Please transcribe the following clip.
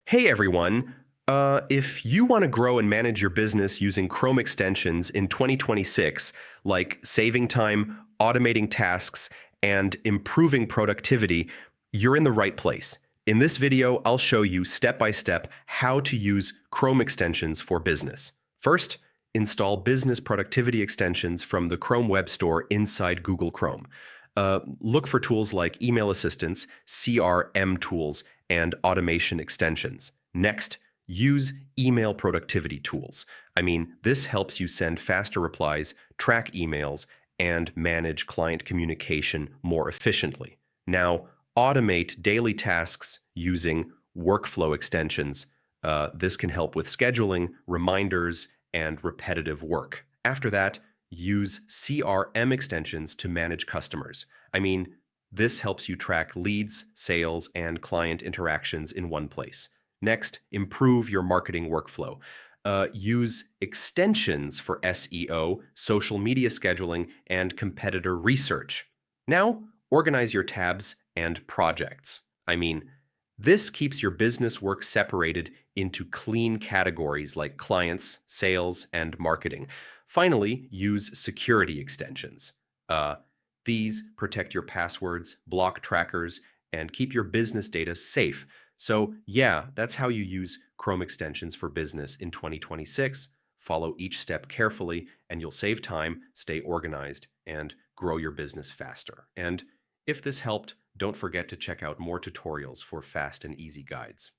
Hey everyone! If you want to grow and manage your business using Chrome extensions in 2026, like saving time, automating tasks, and improving productivity, you're in the right place. In this video, I'll show you step by step how to use Chrome extensions for business. First, install business productivity extensions from the Chrome Web Store inside Google Chrome. Look for tools like email assistants, CRM tools, and automation extensions. Next, use email productivity tools. This helps you send faster replies, track emails, and manage client communication more efficiently. Now, automate daily tasks using workflow extensions. This can help with scheduling, reminders, and repetitive work. After that, use CRM extensions to manage customers. This helps you track leads, sales, and client interactions in one place. Next, improve your marketing workflow. Use extensions for SEO, social media scheduling, and competitor research. Now, organize your tabs and projects. This keeps your business work separated into clean categories like clients, sales, and marketing. Finally, use security extensions. These protect your passwords, block trackers, and keep your business data safe. So yeah, that's how you use Chrome extensions for business in 2026. Follow each step carefully, and you'll save time, stay organized, and grow your business faster. And if this helped, don't forget to check out more tutorials for fast and easy guides.